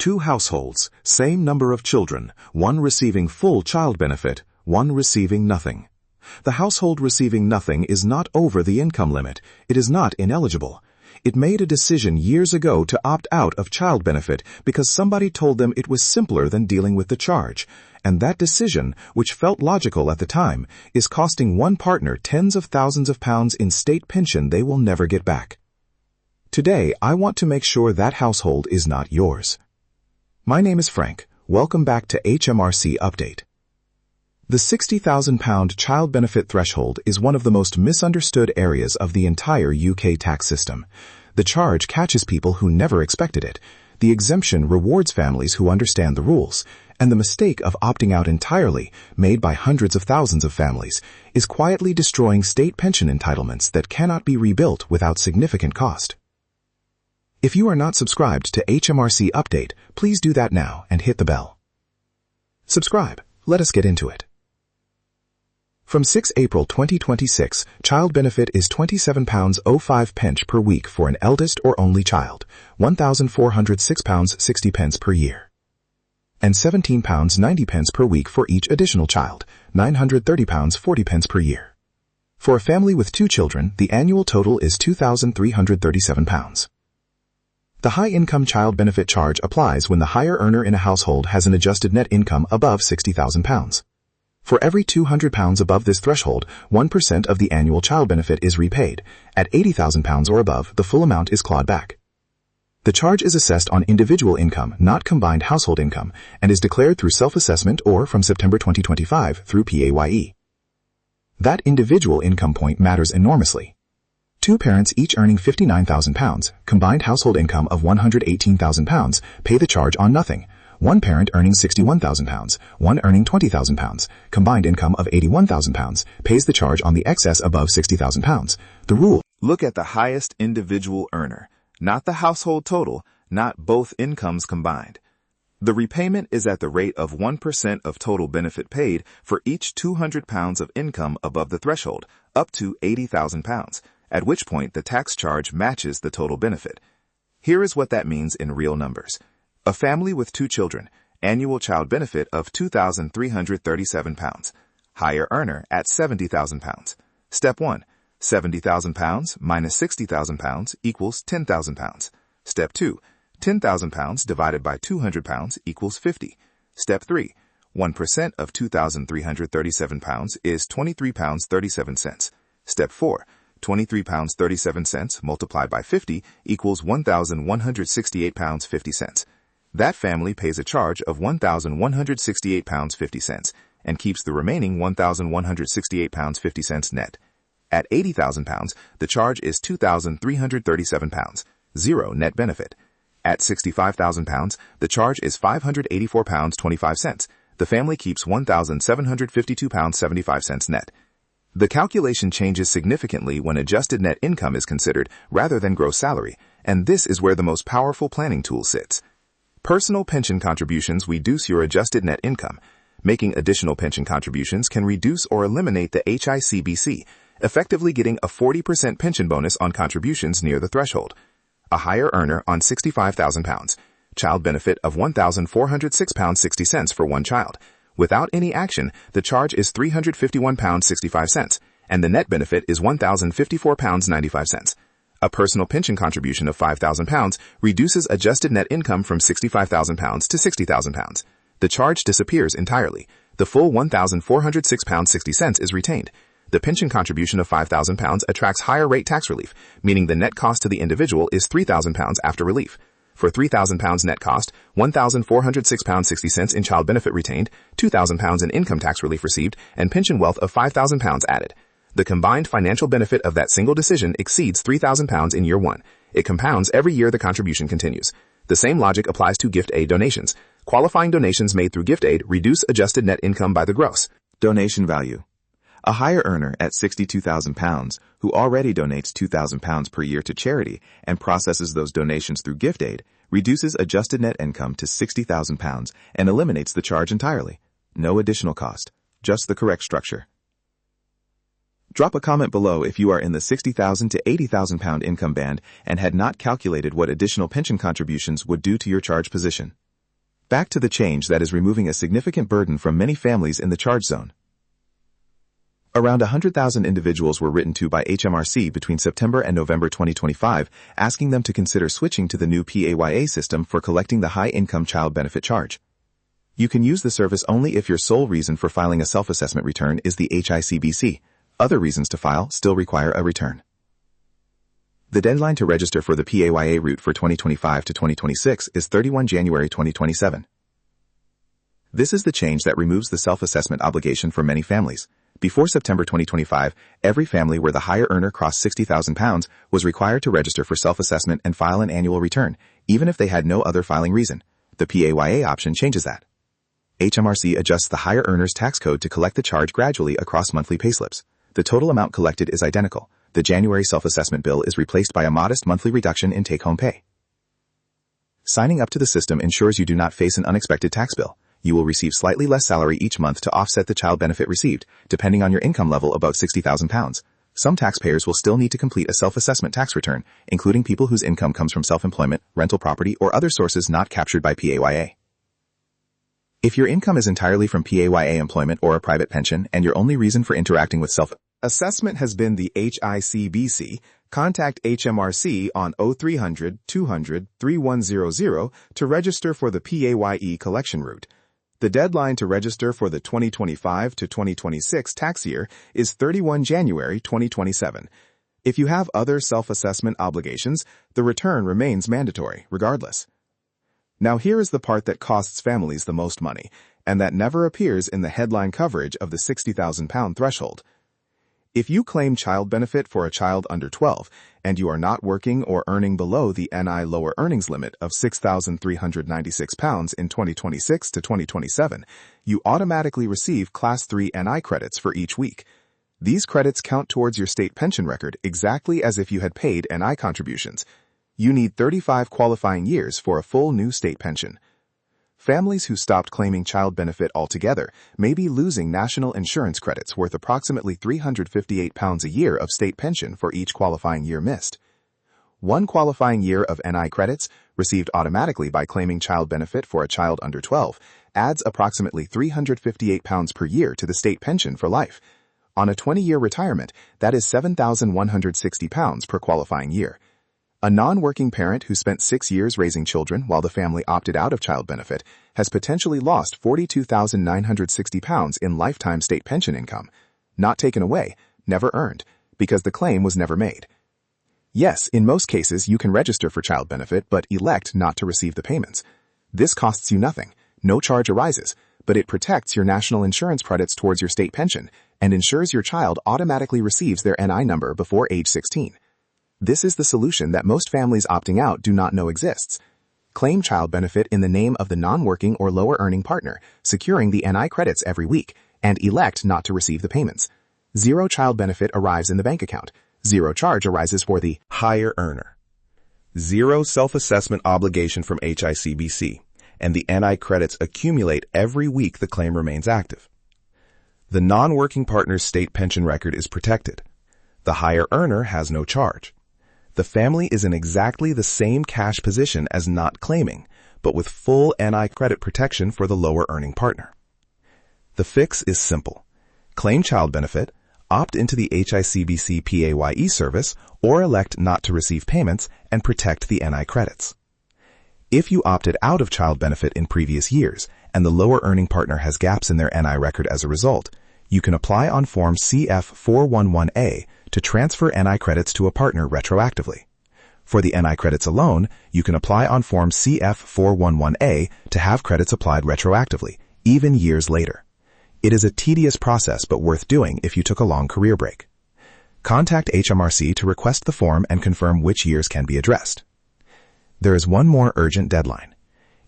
Two households, same number of children, one receiving full child benefit, one receiving nothing. The household receiving nothing is not over the income limit. It is not ineligible. It made a decision years ago to opt out of child benefit because somebody told them it was simpler than dealing with the charge. And that decision, which felt logical at the time, is costing one partner tens of thousands of pounds in state pension they will never get back. Today, I want to make sure that household is not yours. My name is Frank. Welcome back to HMRC Update. The £60,000 child benefit threshold is one of the most misunderstood areas of the entire UK tax system. The charge catches people who never expected it. The exemption rewards families who understand the rules. And the mistake of opting out entirely, made by hundreds of thousands of families, is quietly destroying state pension entitlements that cannot be rebuilt without significant cost. If you are not subscribed to HMRC Update, please do that now and hit the bell. Subscribe. Let us get into it. From 6 April 2026, child benefit is £27.05 per week for an eldest or only child, £1,406.60 per year, and £17.90 per week for each additional child, £930.40 per year. For a family with 2 children, the annual total is £2,337. The high-income child benefit charge applies when the higher earner in a household has an adjusted net income above £60,000. For every £200 above this threshold, 1% of the annual child benefit is repaid. At £80,000 or above, the full amount is clawed back. The charge is assessed on individual income, not combined household income, and is declared through self-assessment or from September 2025 through PAYE. That individual income point matters enormously. 2 parents each earning £59,000, combined household income of £118,000, pay the charge on nothing. 1 parent earning £61,000, one earning £20,000, combined income of £81,000, pays the charge on the excess above £60,000. The rule: look at the highest individual earner, not the household total, not both incomes combined. The repayment is at the rate of 1% of total benefit paid for each £200 of income above the threshold, up to £80,000, at which point the tax charge matches the total benefit. Here is what that means in real numbers. A family with 2 children, annual child benefit of £2,337. Higher earner at £70,000. Step 1. £70,000 minus £60,000 equals £10,000. Step 2. £10,000 divided by £200 equals 50. Step 3. 1% of £2,337 is £23.37. Step 4. £23.37 multiplied by 50 equals £1,168.50. That family pays a charge of £1,168.50 and keeps the remaining £1,168.50 net. At £80,000, the charge is £2,337, zero net benefit. At £65,000, the charge is £584.25. The family keeps £1,752.75 net. The calculation changes significantly when adjusted net income is considered rather than gross salary, and this is where the most powerful planning tool sits. Personal pension contributions reduce your adjusted net income. Making additional pension contributions can reduce or eliminate the HICBC, effectively getting a 40% pension bonus on contributions near the threshold. A higher earner on £65,000. Child benefit of £1,406.60 for one child. Without any action, the charge is £351.65, and the net benefit is £1,054.95. A personal pension contribution of £5,000 reduces adjusted net income from £65,000 to £60,000. The charge disappears entirely. The full £1,406.60 is retained. The pension contribution of £5,000 attracts higher rate tax relief, meaning the net cost to the individual is £3,000 after relief. For £3,000 net cost, £1,406.60 in child benefit retained, £2,000 in income tax relief received, and pension wealth of £5,000 added. The combined financial benefit of that single decision exceeds £3,000 in year 1. It compounds every year the contribution continues. The same logic applies to gift aid donations. Qualifying donations made through gift aid reduce adjusted net income by the gross. Donation value. A higher earner at £62,000 who already donates £2,000 per year to charity and processes those donations through gift aid reduces adjusted net income to £60,000 and eliminates the charge entirely. No additional cost, just the correct structure. Drop a comment below if you are in the £60,000 to £80,000 income band and had not calculated what additional pension contributions would do to your charge position. Back to the change that is removing a significant burden from many families in the charge zone. Around 100,000 individuals were written to by HMRC between September and November 2025, asking them to consider switching to the new PAYA system for collecting the high-income child benefit charge. You can use the service only if your sole reason for filing a self-assessment return is the HICBC. Other reasons to file still require a return. The deadline to register for the PAYA route for 2025 to 2026 is 31 January 2027. This is the change that removes the self-assessment obligation for many families. Before September 2025, every family where the higher earner crossed £60,000 was required to register for self-assessment and file an annual return, even if they had no other filing reason. The PAYA option changes that. HMRC adjusts the higher earner's tax code to collect the charge gradually across monthly payslips. The total amount collected is identical. The January self-assessment bill is replaced by a modest monthly reduction in take-home pay. Signing up to the system ensures you do not face an unexpected tax bill. You will receive slightly less salary each month to offset the child benefit received, depending on your income level above £60,000. Some taxpayers will still need to complete a self-assessment tax return, including people whose income comes from self-employment, rental property, or other sources not captured by PAYA. If your income is entirely from PAYA employment or a private pension and your only reason for interacting with self-assessment has been the HICBC, contact HMRC on 0300 200 3100 to register for the PAYE collection route. The deadline to register for the 2025 to 2026 tax year is 31 January 2027. If you have other self-assessment obligations, the return remains mandatory, regardless. Now here is the part that costs families the most money, and that never appears in the headline coverage of the £60,000 threshold. If you claim child benefit for a child under 12, and you are not working or earning below the NI lower earnings limit of £6,396 in 2026 to 2027, you automatically receive Class 3 NI credits for each week. These credits count towards your state pension record exactly as if you had paid NI contributions. You need 35 qualifying years for a full new state pension. Families who stopped claiming child benefit altogether may be losing national insurance credits worth approximately £358 a year of state pension for each qualifying year missed. One qualifying year of NI credits, received automatically by claiming child benefit for a child under 12, adds approximately £358 per year to the state pension for life. On a 20-year retirement, that is £7,160 per qualifying year. A non-working parent who spent 6 years raising children while the family opted out of child benefit has potentially lost £42,960 in lifetime state pension income. Not taken away, never earned, because the claim was never made. Yes, in most cases you can register for child benefit but elect not to receive the payments. This costs you nothing, no charge arises, but it protects your national insurance credits towards your state pension and ensures your child automatically receives their NI number before age 16. This is the solution that most families opting out do not know exists. Claim child benefit in the name of the non-working or lower-earning partner, securing the NI credits every week, and elect not to receive the payments. Zero child benefit arrives in the bank account. Zero charge arises for the higher earner. Zero self-assessment obligation from HICBC, and the NI credits accumulate every week the claim remains active. The non-working partner's state pension record is protected. The higher earner has no charge. The family is in exactly the same cash position as not claiming, but with full NI credit protection for the lower earning partner. The fix is simple. Claim child benefit, opt into the HICBC PAYE service, or elect not to receive payments and protect the NI credits. If you opted out of child benefit in previous years and the lower earning partner has gaps in their NI record as a result, you can apply on Form CF411A to transfer NI credits to a partner retroactively. For the NI credits alone, you can apply on Form CF411A to have credits applied retroactively, even years later. It is a tedious process but worth doing if you took a long career break. Contact HMRC to request the form and confirm which years can be addressed. There is one more urgent deadline.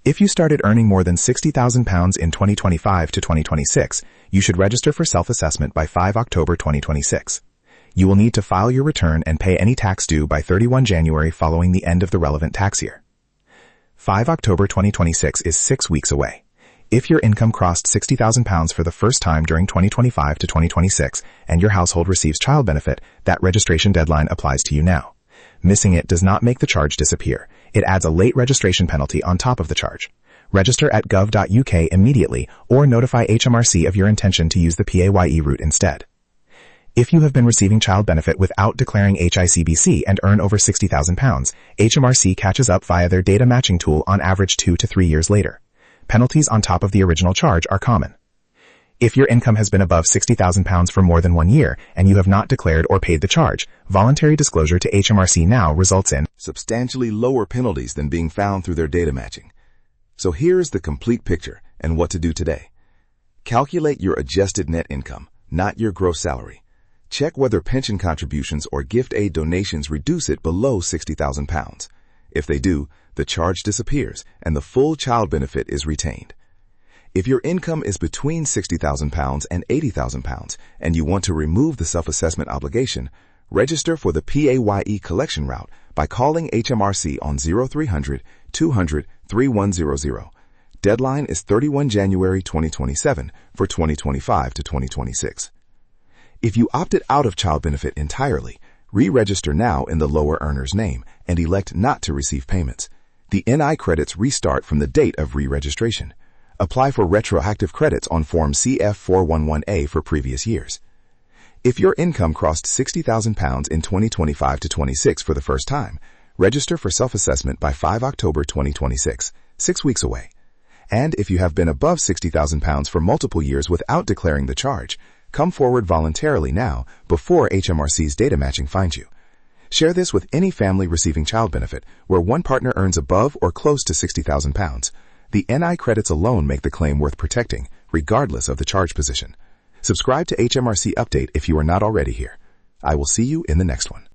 If you started earning more than £60,000 in 2025 to 2026, you should register for self-assessment by 5 October 2026. You will need to file your return and pay any tax due by 31 January following the end of the relevant tax year. 5 October 2026 is 6 weeks away. If your income crossed £60,000 for the first time during 2025 to 2026 and your household receives child benefit, that registration deadline applies to you now. Missing it does not make the charge disappear. It adds a late registration penalty on top of the charge. register at gov.uk immediately or notify HMRC of your intention to use the PAYE route instead. If you have been receiving child benefit without declaring HICBC and earn over £60,000, HMRC catches up via their data matching tool on average 2 to 3 years later. Penalties on top of the original charge are common. If your income has been above £60,000 for more than 1 year and you have not declared or paid the charge, voluntary disclosure to HMRC now results in substantially lower penalties than being found through their data matching. So here is the complete picture and what to do today. Calculate your adjusted net income, not your gross salary. Check whether pension contributions or gift aid donations reduce it below £60,000. If they do, the charge disappears and the full child benefit is retained. If your income is between £60,000 and £80,000 and you want to remove the self-assessment obligation, register for the PAYE collection route by calling HMRC on 0300 200 3100. Deadline is 31 January 2027 for 2025 to 2026. If you opted out of child benefit entirely, re-register now in the lower earner's name and elect not to receive payments. The NI credits restart from the date of re-registration. Apply for retroactive credits on Form CF411A for previous years. If your income crossed £60,000 in 2025 to 26 for the first time, register for self-assessment by 5 October 2026, 6 weeks away. And if you have been above £60,000 for multiple years without declaring the charge, come forward voluntarily now before HMRC's data matching finds you. Share this with any family receiving child benefit where one partner earns above or close to £60,000. The NI credits alone make the claim worth protecting, regardless of the charge position. Subscribe to HMRC Update if you are not already here. I will see you in the next one.